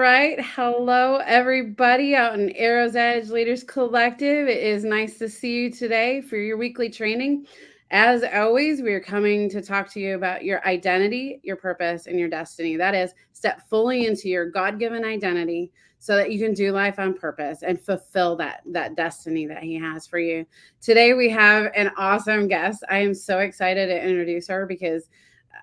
right. Hello, everybody out in Arrow's Edge Leaders Collective. It is nice to see you today for your weekly training. As always, we are coming to talk to you about your identity, your purpose, and your destiny. That is, step fully into your God given identity so that you can do life on purpose and fulfill that destiny that He has for you. Today, we have an awesome guest. I am so excited to introduce her because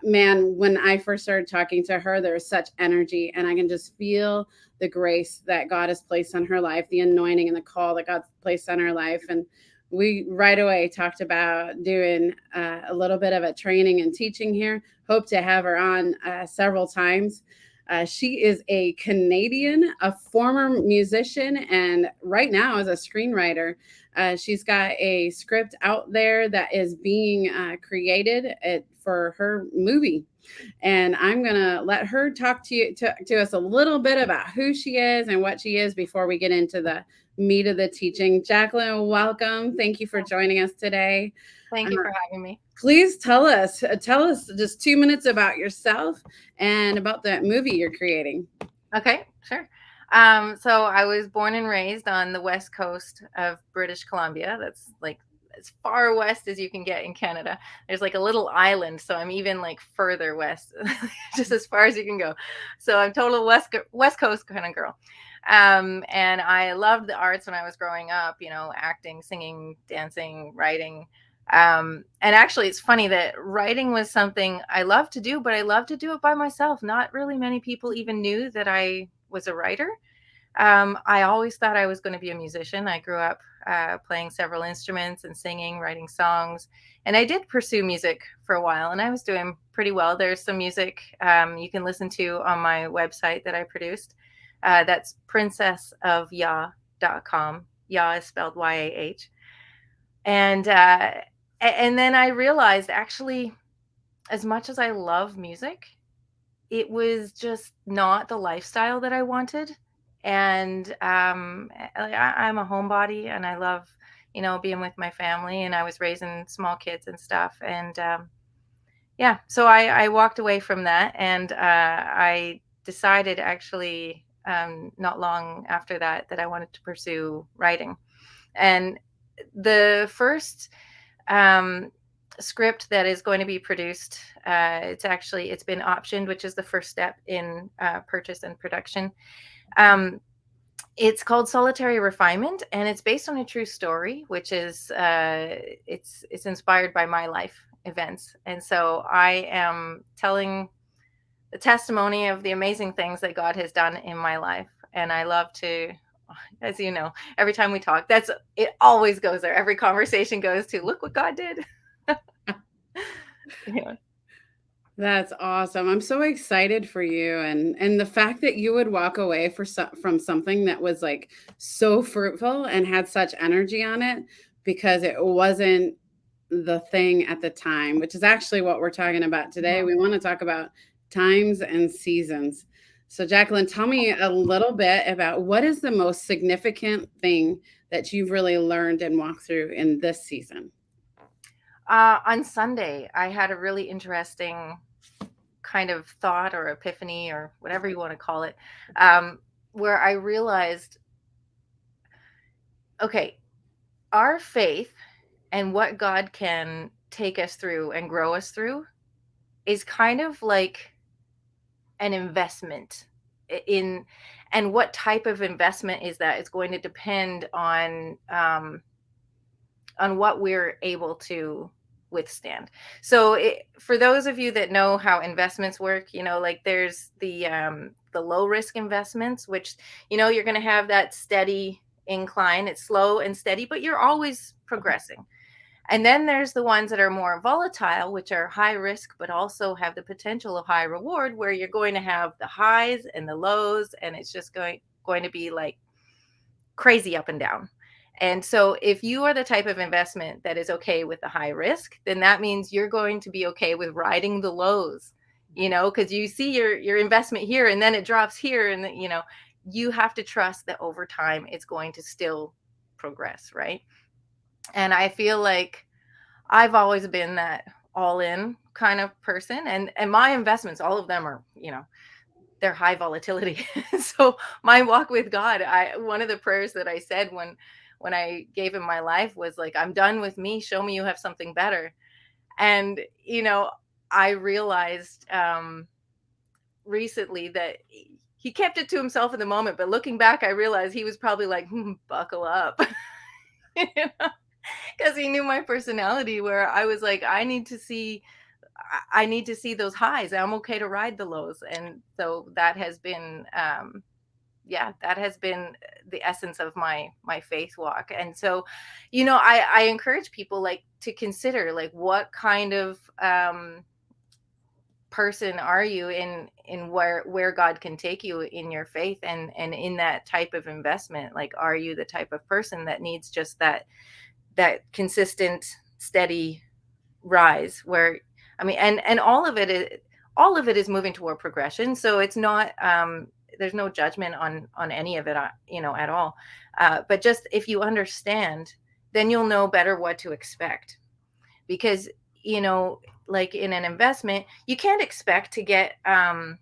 man, when I first started talking to her, there was such energy, and I can just feel the grace that God has placed on her life, the anointing and the call that God's placed on her life. And we right away talked about doing a little bit of a training and teaching here. Hope to have her on several times. She is a Canadian, a former musician, and right now is a screenwriter. She's got a script out there that is being created for her movie. And I'm going to let her talk to us a little bit about who she is and what she is before we get into the meat of the teaching. Jaclyn, welcome. Thank you for joining us today. Thank you for having me. Please tell us just 2 minutes about yourself and about that movie you're creating. Okay, sure. So I was born and raised on the west coast of British Columbia. That's like as far west as you can get in Canada. There's like a little island, so I'm even like further west, just as far as you can go. So I'm total west coast kind of girl. And I loved the arts when I was growing up. Acting, singing, dancing, writing. And actually, it's funny that writing was something I loved to do, but I loved to do it by myself. Not really many people even knew that I was a writer. I always thought I was going to be a musician. I grew up playing several instruments and singing, writing songs. And I did pursue music for a while, and I was doing pretty well. There's some music you can listen to on my website that I produced. That's princessofyah.com. Yah is spelled Y-A-H. And then I realized, actually, as much as I love music, it was just not the lifestyle that I wanted. And I'm a homebody, and I love, being with my family. And I was raising small kids and stuff. And yeah, so I walked away from that, and I decided, actually, not long after that I wanted to pursue writing. And the first script that is going to be produced, it's been optioned, which is the first step in purchase and production. It's called Solitary Refinement, and it's based on a true story, which is it's inspired by my life events. And so I am telling the testimony of the amazing things that God has done in my life. And I love to, as you know, every time we talk, it always goes there. Every conversation goes to, look what God did. Yeah. That's awesome. I'm so excited for you, and the fact that you would walk away from something that was like so fruitful and had such energy on it because it wasn't the thing at the time, which is actually what we're talking about today. Mhm. We want to talk about times and seasons. So Jaclyn, tell me a little bit about what is the most significant thing that you've really learned and walked through in this season. On Sunday, I had a really interesting kind of thought or epiphany or whatever you want to call it, where I realized, okay, our faith and what God can take us through and grow us through is kind of like an investment in, and what type of investment is that? It's going to depend on what we're able to withstand. So for those of you that know how investments work, like there's the low risk investments, which, you're going to have that steady incline. It's slow and steady, but you're always progressing. And then there's the ones that are more volatile, which are high risk, but also have the potential of high reward, where you're going to have the highs and the lows, and it's just going to be like crazy up and down. And so if you are the type of investment that is okay with the high risk, then that means you're going to be okay with riding the lows, because you see your investment here and then it drops here. And, you have to trust that over time it's going to still progress, right? And I feel like I've always been that all in kind of person. And my investments, all of them are, they're high volatility. So my walk with God, one of the prayers that I said when I gave him my life was like, I'm done with me. Show me you have something better. And I realized recently that he kept it to himself in the moment, but looking back, I realized he was probably like, buckle up. Because he knew my personality, where I was like, I need to see those highs. I'm okay to ride the lows. And so that has been yeah, that has been the essence of my faith walk. And so, I encourage people, like, to consider, like, what kind of person are you in where God can take you in your faith, and in that type of investment. Like, are you the type of person that needs just that consistent, steady rise, where, I mean, and all of it is moving toward progression. So it's not, there's no judgment on any of it, at all. But just, if you understand, then you'll know better what to expect. Because, like in an investment, you can't expect to get, from,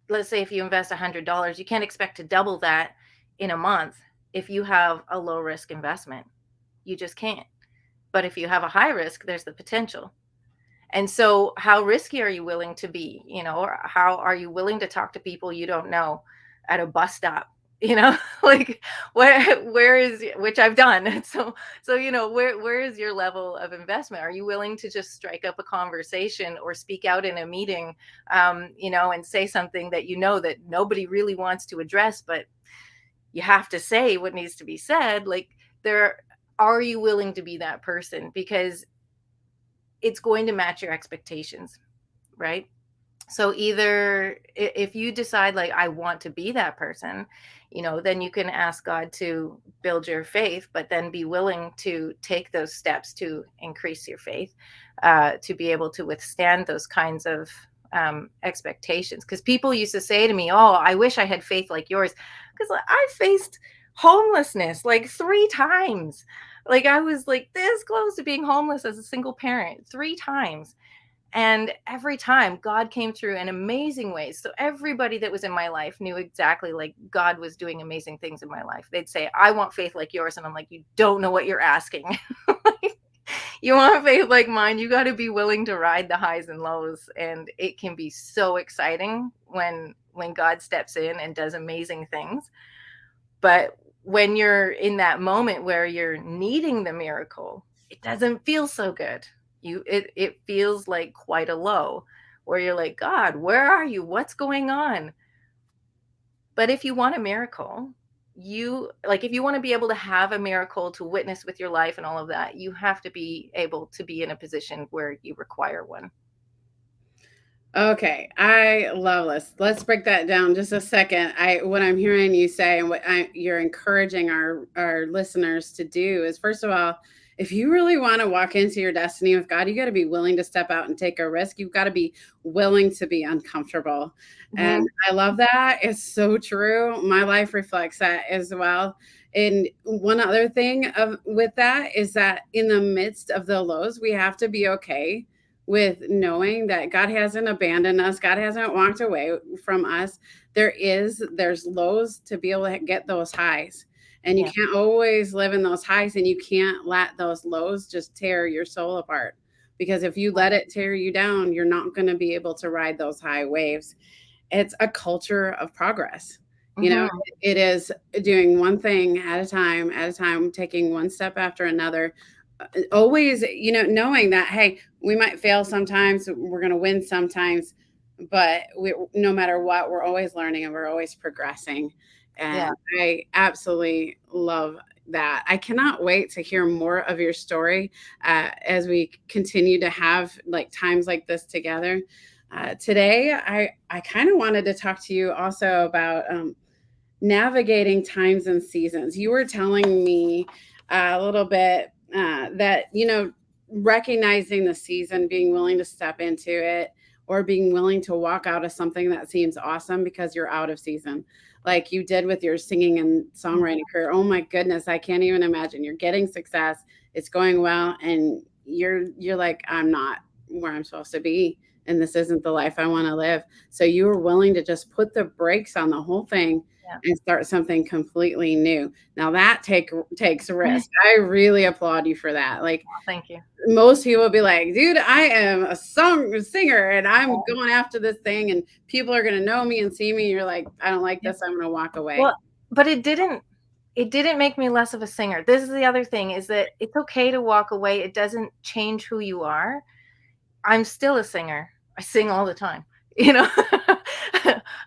let's say, if you invest $100, you can't expect to double that in a month if you have a low risk investment. You just can't. But if you have a high risk, there's the potential. And so, how risky are you willing to be? Or how are you willing to talk to people you don't know at a bus stop? Like, where is, which I've done. So, where is your level of investment? Are you willing to just strike up a conversation or speak out in a meeting, and say something that that nobody really wants to address, but you have to say what needs to be said? Like, there, are you willing to be that person? Because it's going to match your expectations, right? So either, if you decide, like, I want to be that person, then you can ask God to build your faith, but then be willing to take those steps to increase your faith, to be able to withstand those kinds of expectations. Because people used to say to me, oh, I wish I had faith like yours. Because I faced homelessness like 3 times. Like, I was like this close to being homeless as a single parent 3 times. And every time God came through in amazing ways. So everybody that was in my life knew exactly, like, God was doing amazing things in my life. They'd say, I want faith like yours. And I'm like, you don't know what you're asking. You want faith like mine, you got to be willing to ride the highs and lows. And it can be so exciting when God steps in and does amazing things. But when you're in that moment where you're needing the miracle, it doesn't feel so good. It feels like quite a low, where you're like, God, where are you? What's going on? But if you want a miracle, if you want to be able to have a miracle to witness with your life and all of that, you have to be able to be in a position where you require one. Okay, I love this. Let's break that down just a second. What I'm hearing you say, and you're encouraging our listeners to do is, first of all, if you really want to walk into your destiny with God, you got to be willing to step out and take a risk. You've got to be willing to be uncomfortable. Mm-hmm. And I love that. It's so true. My life reflects that as well. And one other thing with that is that in the midst of the lows, we have to be okay with knowing that God hasn't abandoned us. God hasn't walked away from us. There's lows to be able to get those highs. And you Yeah. can't always live in those highs, and you can't let those lows just tear your soul apart. Because if you let it tear you down, you're not going to be able to ride those high waves. It's a culture of progress. Mm-hmm. It is doing one thing at a time, taking one step after another, always, knowing that, hey, we might fail sometimes, we're going to win sometimes, but no matter what, we're always learning and we're always progressing. Yeah. And I absolutely love that. I cannot wait to hear more of your story as we continue to have like times like this together. Today, I kind of wanted to talk to you also about navigating times and seasons. You were telling me a little bit that, recognizing the season, being willing to step into it, or being willing to walk out of something that seems awesome because you're out of season, like you did with your singing and songwriting career. Oh my goodness, I can't even imagine. You're getting success, it's going well, and you're like, I'm not where I'm supposed to be and this isn't the life I want to live. So you were willing to just put the brakes on the whole thing and start something completely new. Now that takes risk. I really applaud you for that. Like, Thank you. most people will be like, dude, I am a singer and I'm going after this thing and people are going to know me and see me. You're like, I don't like this. I'm going to walk away. Well, but it didn't make me less of a singer. This is the other thing, is that it's okay to walk away. It doesn't change who you are. I'm still a singer. I sing all the time. You know,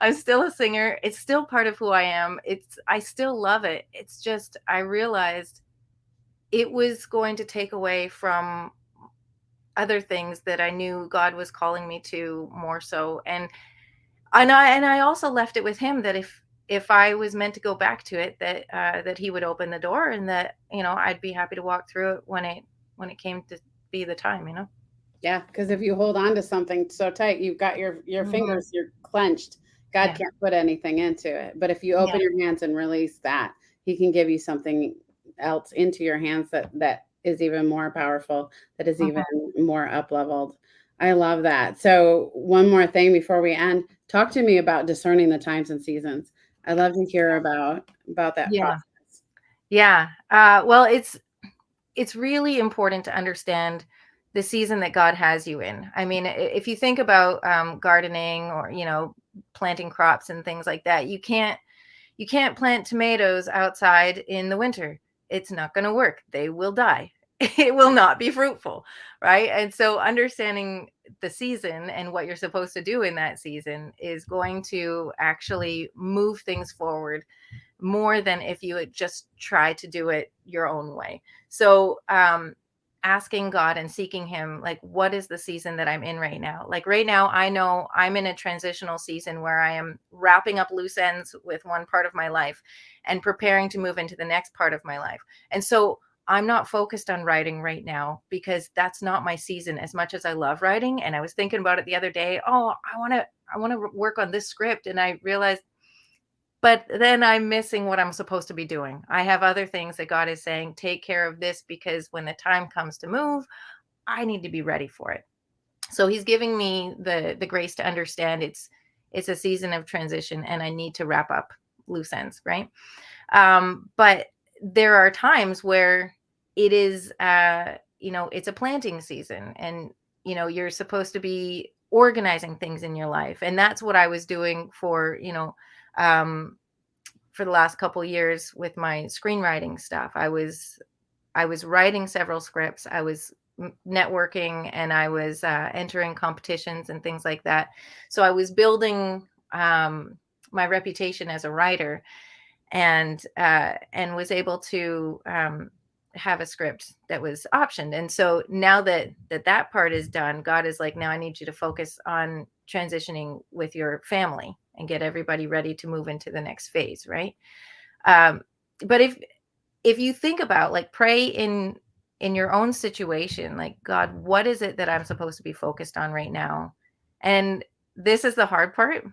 I'm still a singer. It's still part of who I am. I still love it. It's just, I realized it was going to take away from other things that I knew God was calling me to more so. And I also left it with him that if I was meant to go back to it, that he would open the door, and that, I'd be happy to walk through it when it came to be the time. Yeah, because if you hold on to something so tight, you've got your fingers, you're clenched. God Yeah. can't put anything into it. But if you open your hands and release that, he can give you something else into your hands that is even more powerful, that is even more up leveled. I love that. So one more thing before we end, talk to me about discerning the times and seasons. I'd love to hear about that Yeah. process. Yeah. Well, it's really important to understand the season that God has you in. I mean, if you think about gardening, or planting crops and things like that, you can't plant tomatoes outside in the winter. It's not going to work. They will die. It will not be fruitful, right? And so understanding the season and what you're supposed to do in that season is going to actually move things forward more than if you had just tried to do it your own way. So, asking God and seeking him, like, what is the season that I'm in right now? Like right now, I know I'm in a transitional season where I am wrapping up loose ends with one part of my life and preparing to move into the next part of my life. And so I'm not focused on writing right now, because that's not my season, as much as I love writing. And I was thinking about it the other day. Oh, I want to work on this script. And I realized, but then I'm missing what I'm supposed to be doing. I have other things that God is saying, take care of this, because when the time comes to move, I need to be ready for it. So he's giving me the grace to understand it's a season of transition, and I need to wrap up loose ends, right? But there are times where it is it's a planting season, and you're supposed to be organizing things in your life. And that's what I was doing um for the last couple years with my screenwriting stuff. I was writing several scripts. I was networking, and I was entering competitions and things like that. So I was building my reputation as a writer, and was able to have a script that was optioned. And so now that part is done, God is like, now I need you to focus on transitioning with your family and get everybody ready to move into the next phase, right? um, but if you think about, like, pray in your own situation, like, God, what is it that I'm supposed to be focused on right now? And this is the hard part.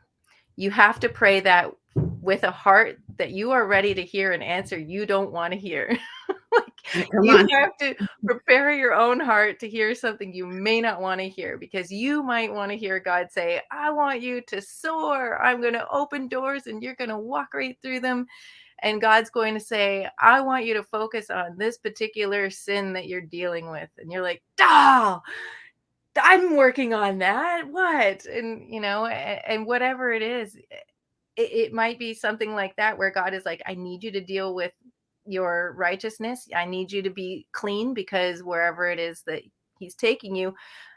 You have to pray that with a heart that you are ready to hear an answer you don't want to hear. Like, Come you on. have to prepare your own heart to hear something you may not want to hear, because you might want to hear God say, I want you to soar. I'm going to open doors and you're going to walk right through them. And God's going to say, I want you to focus on this particular sin that you're dealing with. And you're like, oh, I'm working on that. What? And whatever it is, it might be something like that, where God is like, I need you to deal with your righteousness. I need you to be clean, because wherever it is that he's taking you,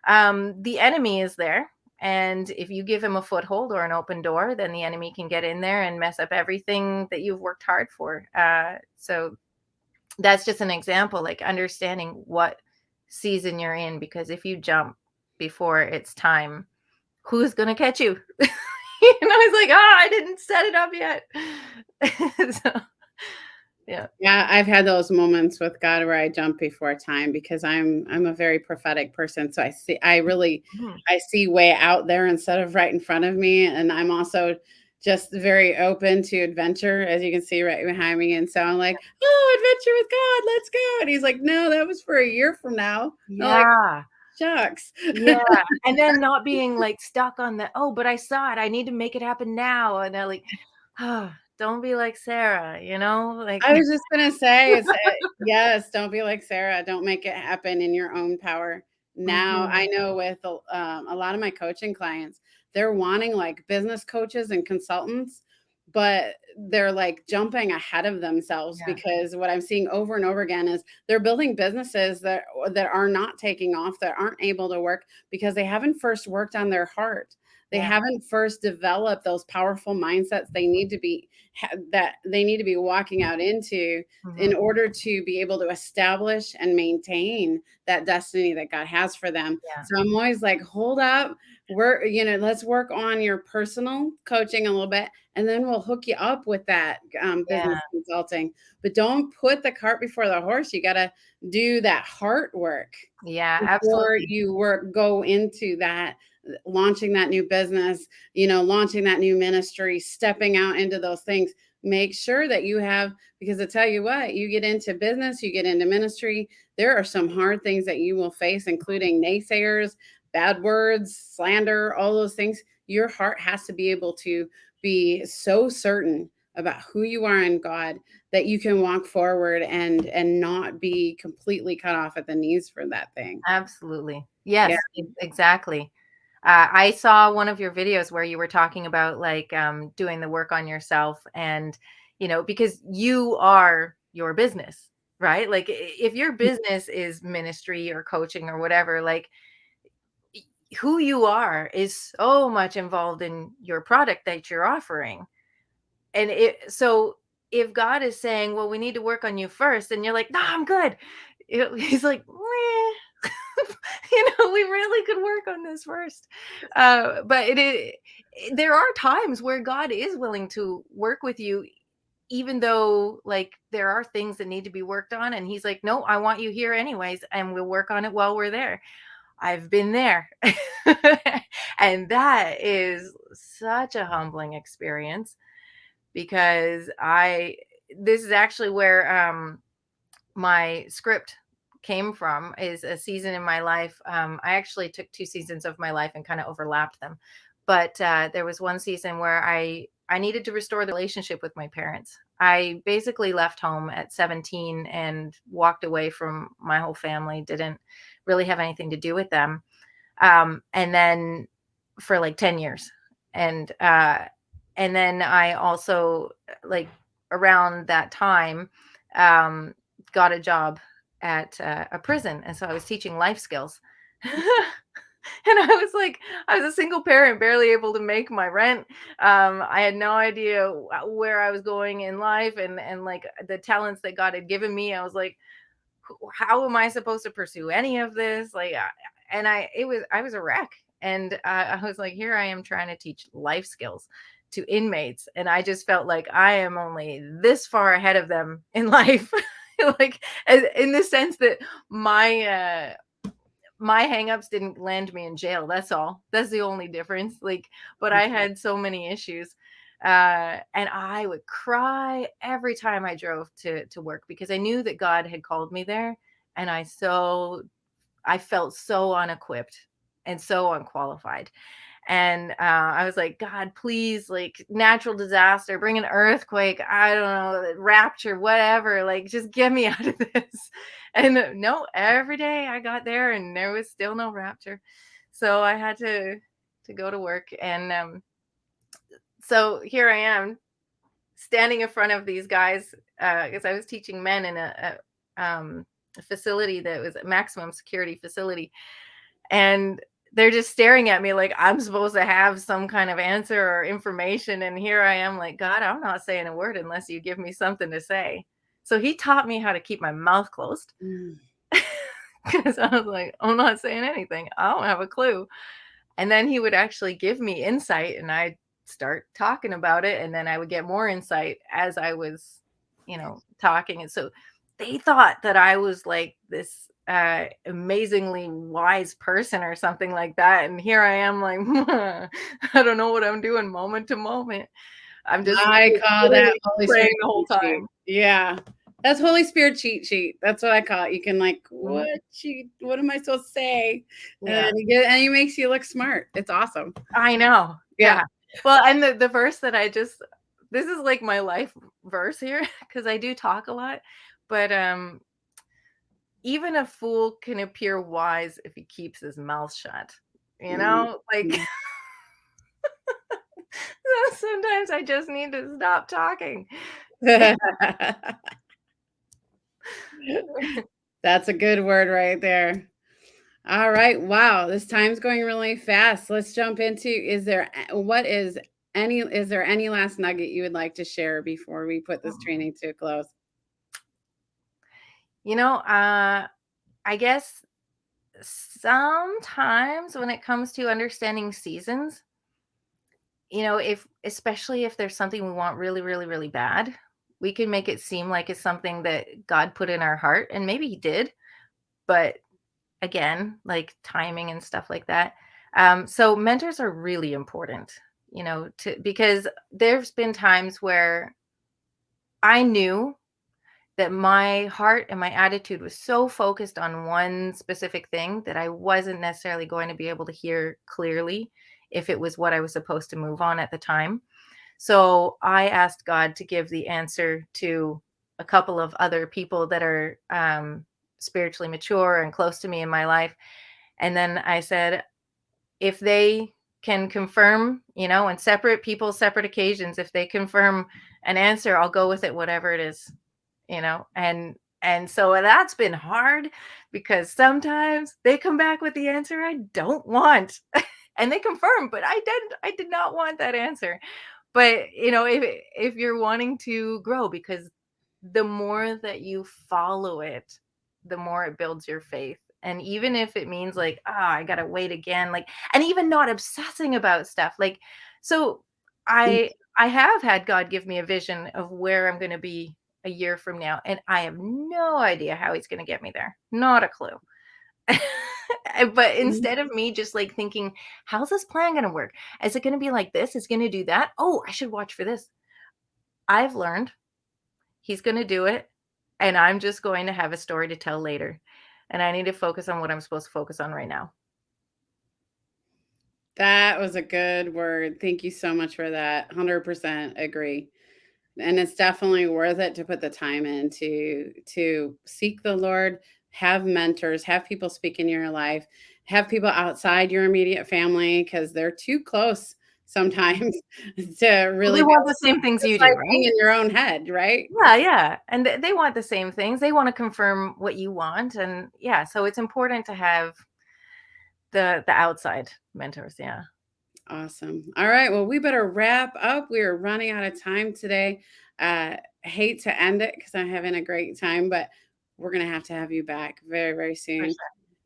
the enemy is there. And if you give him a foothold or an open door, then the enemy can get in there and mess up everything that you've worked hard for. So that's just an example, like understanding what season you're in, because if you jump before it's time, who's going to catch you? It's like, oh, I didn't set it up yet. So, yeah. Yeah, I've had those moments with God where I jump before time because I'm a very prophetic person. So I see way out there instead of right in front of me. And I'm also just very open to adventure, as you can see right behind me. And so I'm like, oh, adventure with God, let's go. And he's like, no, that was for a year from now. I'm like, Yeah. shucks. Yeah, and then not being, like, stuck on the, "Oh, but I saw it, I need to make it happen now," and they're like, "Oh, don't be like Sarah," you know? Like I was just gonna say, yes, don't be like Sarah. Don't make it happen in your own power. Now, Mhm. I know with a lot of my coaching clients, they're wanting like business coaches and consultants, but they're like jumping ahead of themselves Yeah, because what I'm seeing over and over again is they're building businesses that are not taking off, that aren't able to work because they haven't first worked on their heart. They yeah, haven't first developed those powerful mindsets they need to be that they need to be walking out into in mhm, order to be able to establish and maintain that destiny that God has for them. yeah, So I'm always like, hold up, let's work on your personal coaching a little bit, and then we'll hook you up with that business yeah, consulting. But don't put the cart before the horse. You got to do that heart work yeah, before absolutely. you go into that launching that new business, launching that new ministry, stepping out into those things. Make sure that you have, because I tell you what, you get into business, you get into ministry, there are some hard things that you will face, including naysayers, bad words, slander, all those things. Your heart has to be able to be so certain about who you are in God that you can walk forward and not be completely cut off at the knees for that thing. Absolutely. Yeah. Yes, exactly. I saw one of your videos where you were talking about like doing the work on yourself, and because you are your business, right? Like if your business is ministry or coaching or whatever, like y- who you are is so much involved in your product that you're offering. And so if God is saying, well, we need to work on you first, and you're like, no, I'm good. He's like, meh. We really could work on this first. But there are times where God is willing to work with you, even though like there are things that need to be worked on. And he's like, no, I want you here anyways. And we'll work on it while we're there. I've been there. And that is such a humbling experience, because this is actually where my script came from, is a season in my life. I actually took 2 seasons of my life and kind of overlapped them, but there was one season where I needed to restore the relationship with my parents. I basically left home at 17 and walked away from my whole family. Didn't really have anything to do with them, and then for like 10 years. And then I also, like, around that time, um got a job at a prison, and so I was teaching life skills. And I was like, I was a single parent, barely able to make my rent. I had no idea where I was going in life, and like the talents that God had given me. I was like, how am I supposed to pursue any of this? Like, and I was a wreck. And I was like, here I am trying to teach life skills to inmates. And I just felt like I am only this far ahead of them in life. Like, in the sense that my hangups didn't land me in jail. That's all. That's the only difference. Like, but I had so many issues. And I would cry every time I drove to work, because I knew that God had called me there. And I felt so unequipped and so unqualified. And I was like, God, please, like, natural disaster, bring an earthquake, I don't know, rapture, whatever, like, just get me out of this. And no, every day I got there and there was still no rapture. So I had to go to work. And so here I am, standing in front of these guys, because I was teaching men in a facility that was a maximum security facility. And they're just staring at me like I'm supposed to have some kind of answer or information. And here I am like, God, I'm not saying a word unless you give me something to say. So he taught me how to keep my mouth closed, Mm. because I was like, I'm not saying anything. I don't have a clue. And then he would actually give me insight, and I'd start talking about it. And then I would get more insight as I was, talking. And so they thought that I was like this amazingly wise person or something like that. And here I am like, I don't know what I'm doing moment to moment. I'm just I call that literally Holy praying Spirit the whole teaching. time. Yeah. That's Holy Spirit cheat sheet. That's what I call it. You can like, Mhm. what am I supposed to say? And Yeah. he makes you look smart. It's awesome. I know. Yeah. Yeah. Well, and the verse that I just this is like my life verse here because I do talk a lot, but, even a fool can appear wise if he keeps his mouth shut, you Mhm. know? Like, sometimes I just need to stop talking. That's a good word right there. All right. Wow. This time's going really fast. Let's jump into is there any last nugget you would like to share before we put this training to a close? You know, I guess sometimes when it comes to understanding seasons, if especially if there's something we want really, really, really bad, we can make it seem like it's something that God put in our heart, and maybe He did, but again, like timing and stuff like that. So mentors are really important, to because there's been times where I knew that my heart and my attitude was so focused on one specific thing that I wasn't necessarily going to be able to hear clearly if it was what I was supposed to move on at the time. So I asked God to give the answer to a couple of other people that are spiritually mature and close to me in my life. And then I said, if they can confirm, and separate people, separate occasions, if they confirm an answer, I'll go with it, whatever it is, and so that's been hard because sometimes they come back with the answer I don't want. And they confirm, but I did not want that answer. But if you're wanting to grow, because the more that you follow it, the more it builds your faith. And even if it means like, I gotta wait again, like, and even not obsessing about stuff, like, so I have had God give me a vision of where I'm gonna be a year from now, and I have no idea how He's gonna get me there. Not a clue. But Mhm. instead of me just like thinking, how's this plan gonna work? Is it gonna be like this? Is it gonna do that? Oh, I should watch for this. I've learned He's gonna do it, and I'm just going to have a story to tell later, and I need to focus on what I'm supposed to focus on right now. That was a good word. Thank you so much for that. 100% agree. And it's definitely worth it to put the time in to seek the Lord, have mentors, have people speak in your life, have people outside your immediate family because they're too close sometimes to Well, they really be want able the to same things just you by do, being right? in your own head, right? Yeah, yeah, and they want the same things. They wanna confirm what you want, and yeah, so it's important to have the outside mentors, yeah. Awesome. All right. Well, we better wrap up. We are running out of time today. Hate to end it because I'm having a great time, but we're going to have you back very, very For soon. sure.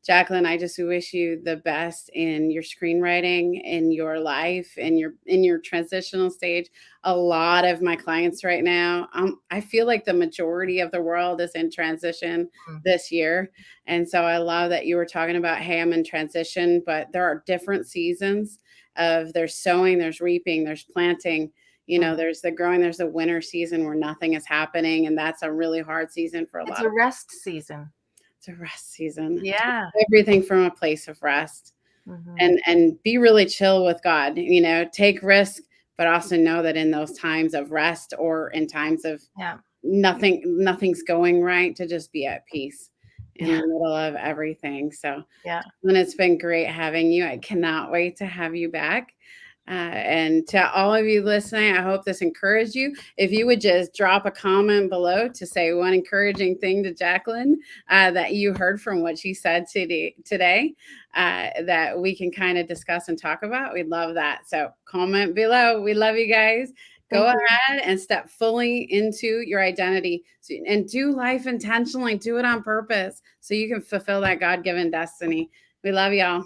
Jaclyn, I just wish you the best in your screenwriting, in your life, in your transitional stage. A lot of my clients right now, I feel like the majority of the world is in transition Mm, this year, and so I love that you were talking about, hey, I'm in transition, but there are different seasons of there's sowing, there's reaping, there's planting. mhm. There's the growing, there's the winter season where nothing is happening, and that's a really hard season for a It's lot a of. rest season. It's a rest season. Take Yeah. everything from a place of rest Mhm. and be really chill with God. Take risk, but also know that in those times of rest or in times of Yeah. nothing's going right, to just be at peace in Yeah. the middle of everything. So, Yeah. and it's been great having you. I cannot wait to have you back. And to all of you listening, I hope this encouraged you. If you would just drop a comment below to say one encouraging thing to Jaclyn that you heard from what she said today that we can kind of discuss and talk about, we'd love that. So comment below. We love you guys. Go Thank you. ahead and step fully into your identity and do life intentionally. Do it on purpose so you can fulfill that God given destiny. We love y'all.